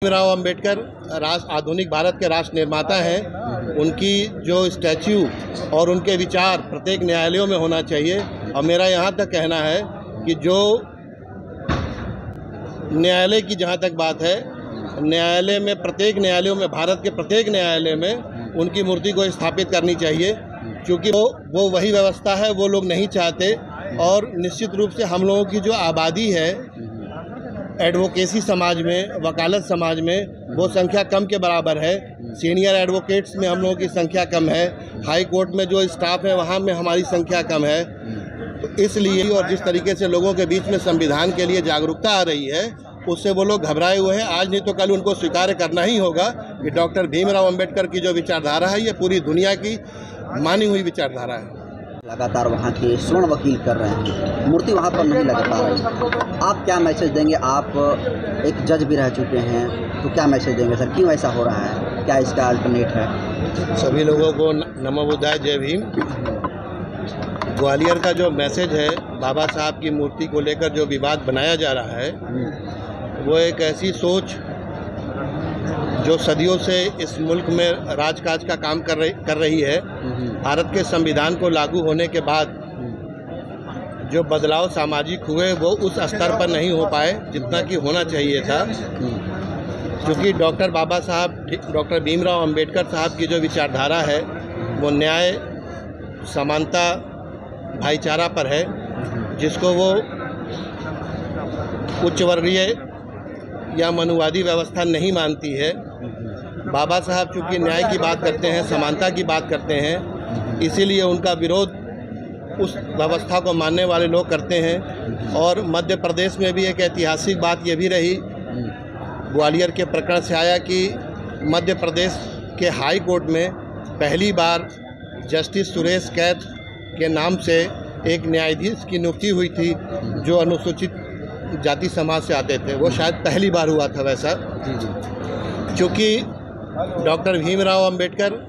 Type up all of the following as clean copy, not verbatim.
भीमराव अंबेडकर आधुनिक भारत के राष्ट्र निर्माता हैं। उनकी जो स्टैच्यू और उनके विचार प्रत्येक न्यायालयों में होना चाहिए। और मेरा यहाँ तक कहना है कि जो न्यायालय की जहाँ तक बात है, न्यायालय में प्रत्येक न्यायालयों में, भारत के प्रत्येक न्यायालय में उनकी मूर्ति को स्थापित करनी चाहिए, क्योंकि वो वही व्यवस्था है वो लोग नहीं चाहते। और निश्चित रूप से हम लोगों की जो आबादी है एडवोकेसी समाज में, वकालत समाज में, वो संख्या कम के बराबर है। सीनियर एडवोकेट्स में हम लोगों की संख्या कम है। हाई कोर्ट में जो स्टाफ है वहाँ में हमारी संख्या कम है। तो इसलिए और जिस तरीके से लोगों के बीच में संविधान के लिए जागरूकता आ रही है, उससे वो लोग घबराए हुए हैं। आज नहीं तो कल उनको स्वीकार करना ही होगा कि डॉक्टर भीमराव अंबेडकर की जो विचारधारा है ये पूरी दुनिया की मानी हुई विचारधारा है। लगातार वहाँ के स्वर्ण वकील कर रहे हैं, मूर्ति वहाँ पर नहीं लग पा रही। आप क्या मैसेज देंगे? आप एक जज भी रह चुके हैं, तो क्या मैसेज देंगे सर? क्यों ऐसा हो रहा है? क्या इसका अल्टरनेट है? सभी लोगों को नमो बुद्धाय, जय भीम। ग्वालियर का जो मैसेज है, बाबा साहब की मूर्ति को लेकर जो विवाद बनाया जा रहा है, वो एक ऐसी सोच जो सदियों से इस मुल्क में राजकाज का काम कर रही है। भारत के संविधान को लागू होने के बाद जो बदलाव सामाजिक हुए वो उस स्तर पर नहीं हो पाए जितना कि होना चाहिए था, क्योंकि डॉक्टर भीमराव अंबेडकर साहब की जो विचारधारा है वो न्याय, समानता, भाईचारा पर है, जिसको वो उच्च वर्गीय या मनुवादी व्यवस्था नहीं मानती है। बाबा साहब चूँकि न्याय की बात करते हैं, समानता की बात करते हैं, इसीलिए उनका विरोध उस व्यवस्था को मानने वाले लोग करते हैं। और मध्य प्रदेश में भी एक ऐतिहासिक बात ये भी रही, ग्वालियर के प्रकरण से आया कि मध्य प्रदेश के हाई कोर्ट में पहली बार जस्टिस सुरेश कैथ के नाम से एक न्यायाधीश की नियुक्ति हुई थी जो अनुसूचित जाति समाज से आते थे। वो शायद पहली बार हुआ था वैसा। क्योंकि डॉक्टर भीमराव अंबेडकर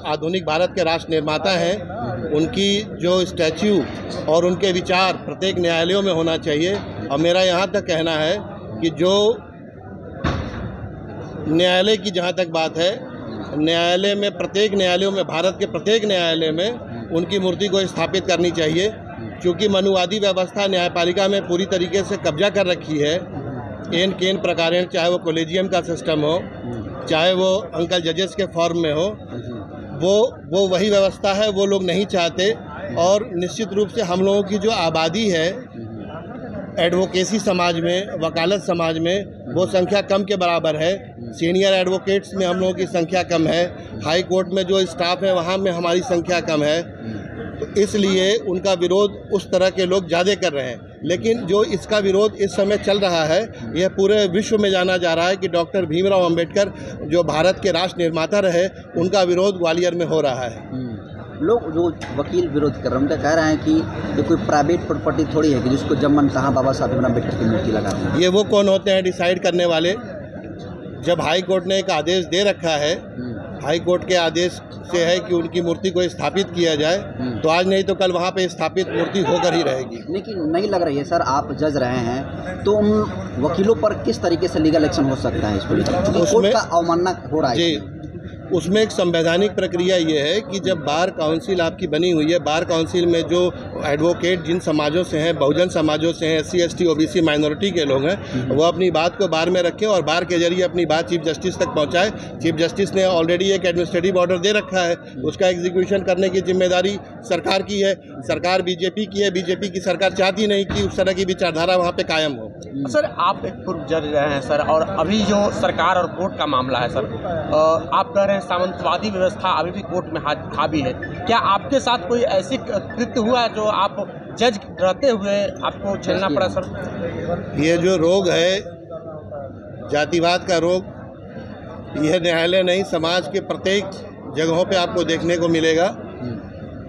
आधुनिक भारत के राष्ट्र निर्माता हैं। उनकी जो स्टैच्यू और उनके विचार प्रत्येक न्यायालयों में होना चाहिए। और मेरा यहाँ तक कहना है कि जो न्यायालय की जहाँ तक बात है, न्यायालय में प्रत्येक न्यायालयों में, भारत के प्रत्येक न्यायालय में उनकी मूर्ति को स्थापित करनी चाहिए, क्योंकि मनुवादी व्यवस्था न्यायपालिका में पूरी तरीके से कब्जा कर रखी है। एन केन प्रकारेण, चाहे वो कोलेजियम का सिस्टम हो, चाहे वो अंकल जजेस के फॉर्म में हो, वो वही व्यवस्था है वो लोग नहीं चाहते। और निश्चित रूप से हम लोगों की जो आबादी है एडवोकेसी समाज में, वकालत समाज में, वो संख्या कम के बराबर है। सीनियर एडवोकेट्स में हम लोगों की संख्या कम है। हाई कोर्ट में जो स्टाफ है वहाँ में हमारी संख्या कम है। तो इसलिए उनका विरोध उस तरह के लोग ज़्यादा कर रहे हैं। लेकिन जो इसका विरोध इस समय चल रहा है, यह पूरे विश्व में जाना जा रहा है कि डॉक्टर भीमराव अंबेडकर जो भारत के राष्ट्र निर्माता रहे, उनका विरोध ग्वालियर में हो रहा है। लोग जो वकील विरोध कर रहे हैं उनका कह रहे हैं कि ये कोई प्राइवेट प्रॉपर्टी थोड़ी है कि जिसको जब मन चाहा बाबा साहब भीमराव अम्बेडकर की मूर्ति लगा दें। ये वो कौन होते हैं डिसाइड करने वाले? जब हाई कोर्ट ने एक आदेश दे रखा है, हाई कोर्ट के आदेश से है कि उनकी मूर्ति को स्थापित किया जाए, तो आज नहीं तो कल वहाँ पे स्थापित मूर्ति होकर ही रहेगी। लेकिन नहीं लग रही है सर, आप जज रहे हैं तो उन वकीलों पर किस तरीके से लीगल एक्शन हो सकता है इसको लेकर? कोर्ट का अवमानना हो रहा है जी। उसमें एक संवैधानिक प्रक्रिया ये है कि जब बार काउंसिल आपकी बनी हुई है, बार काउंसिल में जो एडवोकेट जिन समाजों से हैं, बहुजन समाजों से हैं, SC ST OBC माइनॉरिटी के लोग हैं, वो अपनी बात को बार में रखें और बार के जरिए अपनी बात चीफ जस्टिस तक पहुंचाए। चीफ जस्टिस ने ऑलरेडी एक एडमिनिस्ट्रेटिव ऑर्डर दे रखा है, उसका एग्जीक्यूशन करने की जिम्मेदारी सरकार की है। सरकार बीजेपी की है, बीजेपी की सरकार चाहती नहीं कि उस तरह की विचारधारा वहाँ पर कायम हो। सर, आप एक पूर्व जज रहे हैं सर, और अभी जो सरकार और कोर्ट का मामला है सर, आप कह रहे हैं सामंतवादी व्यवस्था अभी भी कोर्ट में हावी है। क्या आपके साथ कोई ऐसी कृत्य हुआ है जो आप जज रहते हुए आपको झेलना पड़ा सर? ये जो रोग है, जातिवाद का रोग, यह न्यायालय नहीं, समाज के प्रत्येक जगहों पे आपको देखने को मिलेगा।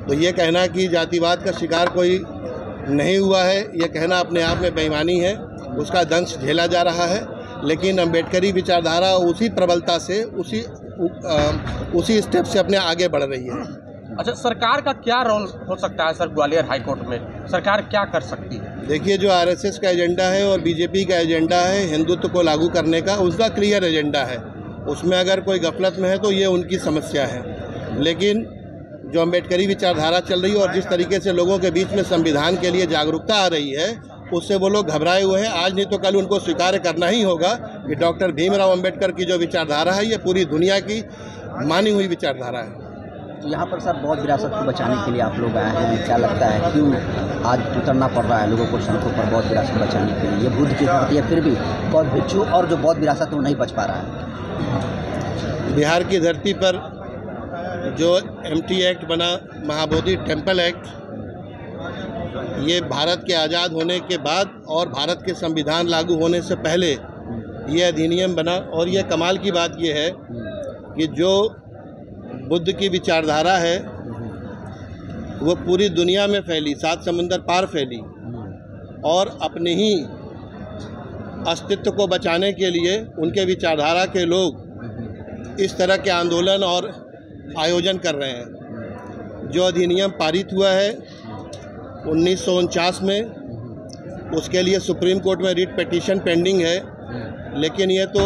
तो ये कहना कि जातिवाद का शिकार कोई नहीं हुआ है, ये कहना अपने आप में बेईमानी है। उसका दंश झेला जा रहा है, लेकिन अम्बेडकरी विचारधारा उसी प्रबलता से, उसी स्टेप से अपने आगे बढ़ रही है। अच्छा, सरकार का क्या रोल हो सकता है सर ग्वालियर हाई कोर्ट में? सरकार क्या कर सकती है? देखिए, जो आरएसएस का एजेंडा है और बीजेपी का एजेंडा है हिंदुत्व को लागू करने का, उसका क्लियर एजेंडा है। उसमें अगर कोई गफलत में है तो ये उनकी समस्या है। लेकिन जो अम्बेडकरी विचारधारा चल रही है और जिस तरीके से लोगों के बीच में संविधान के लिए जागरूकता आ रही है, उससे वो लोग घबराए हुए हैं। आज नहीं तो कल उनको स्वीकार करना ही होगा कि डॉक्टर भीमराव अम्बेडकर की जो विचारधारा है ये पूरी दुनिया की मानी हुई विचारधारा है। तो यहाँ पर सर बौद्ध विरासत को बचाने के लिए आप लोग आए हैं, क्या लगता है क्यों आज उतरना पड़ रहा है लोगों को सड़कों पर बौद्ध विरासत बचाने के लिए? ये बुद्ध की धरती है, फिर भी बौद्ध भिक्षु और जो बौद्ध विरासत है वो नहीं बच पा रहा है। बिहार की धरती पर जो एमटी एक्ट बना, महाबोधि टेम्पल एक्ट, ये भारत के आज़ाद होने के बाद और भारत के संविधान लागू होने से पहले ये अधिनियम बना। और ये कमाल की बात ये है कि जो बुद्ध की विचारधारा है वो पूरी दुनिया में फैली, 7 समुंदर पार फैली, और अपने ही अस्तित्व को बचाने के लिए उनके विचारधारा के लोग इस तरह के आंदोलन और आयोजन कर रहे हैं। जो अधिनियम पारित हुआ है 1949 में, उसके लिए सुप्रीम कोर्ट में रिट पिटीशन पेंडिंग है, लेकिन ये तो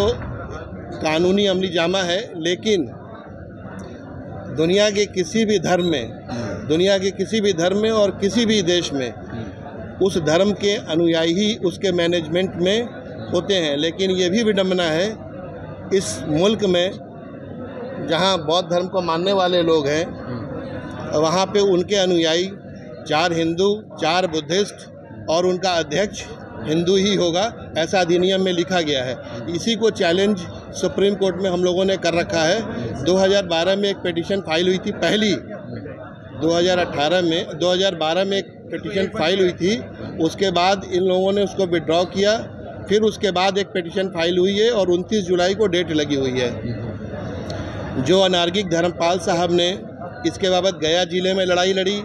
कानूनी अमली जामा है। लेकिन दुनिया के किसी भी धर्म में और किसी भी देश में उस धर्म के अनुयायी ही उसके मैनेजमेंट में होते हैं। लेकिन ये भी विडंबना है इस मुल्क में, जहाँ बौद्ध धर्म को मानने वाले लोग हैं, वहाँ पे उनके अनुयायी 4 हिंदू, 4 बुद्धिस्ट और उनका अध्यक्ष हिंदू ही होगा, ऐसा अधिनियम में लिखा गया है। इसी को चैलेंज सुप्रीम कोर्ट में हम लोगों ने कर रखा है। 2012 में एक पिटीशन फाइल हुई थी, पहली 2012 में एक पिटीशन फाइल हुई थी, उसके बाद इन लोगों ने उसको विड्रॉ किया। फिर उसके बाद एक पिटीशन फाइल हुई है और 29 जुलाई को डेट लगी हुई है। जो अनार्गिक धर्मपाल साहब ने इसके बाबत गया जिले में लड़ाई लड़ी,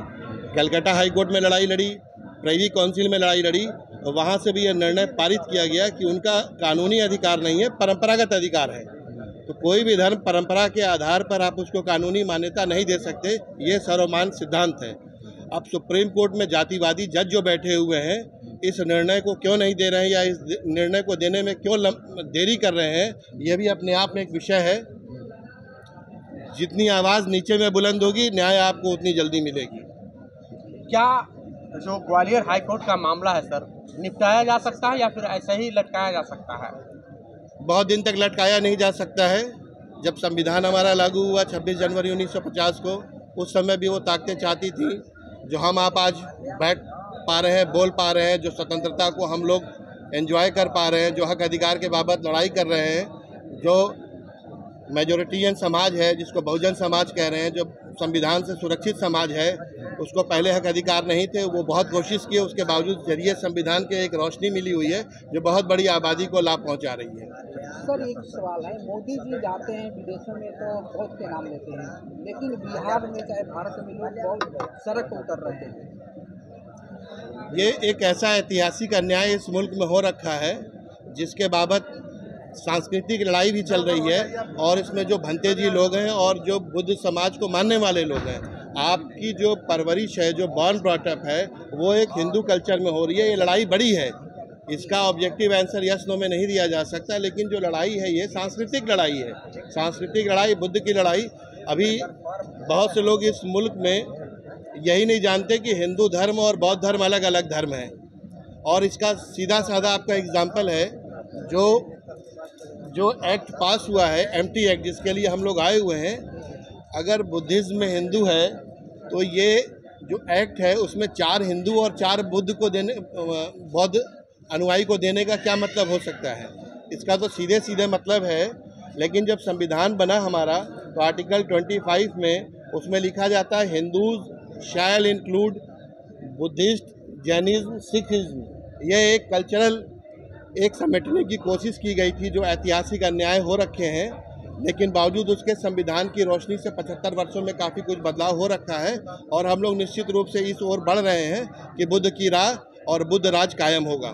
कलकत्ता हाई कोर्ट में लड़ाई लड़ी, प्रिवी काउंसिल में लड़ाई लड़ी, और वहाँ से भी यह निर्णय पारित किया गया कि उनका कानूनी अधिकार नहीं है, परंपरागत अधिकार है। तो कोई भी धर्म परंपरा के आधार पर आप उसको कानूनी मान्यता नहीं दे सकते, ये सर्वमान्य सिद्धांत है। अब सुप्रीम कोर्ट में जातिवादी जज जो बैठे हुए हैं, इस निर्णय को क्यों नहीं दे रहे हैं या इस निर्णय को देने में क्यों देरी कर रहे हैं, यह भी अपने आप में एक विषय है। जितनी आवाज़ नीचे में बुलंद होगी, न्याय आपको उतनी जल्दी मिलेगी। क्या जो ग्वालियर हाई कोर्ट का मामला है सर, निपटाया जा सकता है या फिर ऐसे ही लटकाया जा सकता है? बहुत दिन तक लटकाया नहीं जा सकता है। जब संविधान हमारा लागू हुआ 26 जनवरी 1950 को, उस समय भी वो ताकतें चाहती थी जो हम आप आज बैठ पा रहे हैं, बोल पा रहे हैं, जो स्वतंत्रता को हम लोग एंजॉय कर पा रहे हैं, जो हक अधिकार के बाबत लड़ाई कर रहे हैं, जो मेजोरिटियन समाज है जिसको बहुजन समाज कह रहे हैं, जो संविधान से सुरक्षित समाज है, उसको पहले हक अधिकार नहीं थे। वो बहुत कोशिश की, उसके बावजूद जरिए संविधान के एक रोशनी मिली हुई है जो बहुत बड़ी आबादी को लाभ पहुंचा रही है। सर एक सवाल है, मोदी जी जाते हैं विदेशों में तो बहुत के नाम लेते हैं, लेकिन बिहार में चाहे भारत में लोग बहुत सड़क पर उतर रहे हैं। ये एक ऐसा ऐतिहासिक अन्याय इस मुल्क में हो रखा है जिसके बाबत सांस्कृतिक लड़ाई भी चल रही है, और इसमें जो भंते जी लोग हैं और जो बुद्ध समाज को मानने वाले लोग हैं, आपकी जो परवरिश है, जो बॉर्न ब्रॉटअप है, वो एक हिंदू कल्चर में हो रही है। ये लड़ाई बड़ी है, इसका ऑब्जेक्टिव आंसर यस नो में नहीं दिया जा सकता, लेकिन जो लड़ाई है ये सांस्कृतिक लड़ाई है। सांस्कृतिक लड़ाई, बुद्ध की लड़ाई। अभी बहुत से लोग इस मुल्क में यही नहीं जानते कि हिंदू धर्म और बौद्ध धर्म अलग अलग धर्म है। और इसका सीधा साधा आपका एग्जाम्पल है, जो एक्ट पास हुआ है, एमटी एक्ट, जिसके लिए हम लोग आए हुए हैं, अगर बुद्धिज़्म में हिंदू है तो ये जो एक्ट है उसमें 4 हिंदू और 4 बुद्ध को देने, बौद्ध अनुयायी को देने का क्या मतलब हो सकता है? इसका तो सीधे सीधे मतलब है। लेकिन जब संविधान बना हमारा तो आर्टिकल 25 में उसमें लिखा जाता है Hindus shall include Buddhist, Jainism, Sikhism. ये एक कल्चरल एक समेटने की कोशिश की गई थी जो ऐतिहासिक अन्याय हो रखे हैं, लेकिन बावजूद उसके संविधान की रोशनी से 75 वर्षों में काफ़ी कुछ बदलाव हो रखा है। और हम लोग निश्चित रूप से इस ओर बढ़ रहे हैं कि बुद्ध की राह और बुद्ध राज कायम होगा।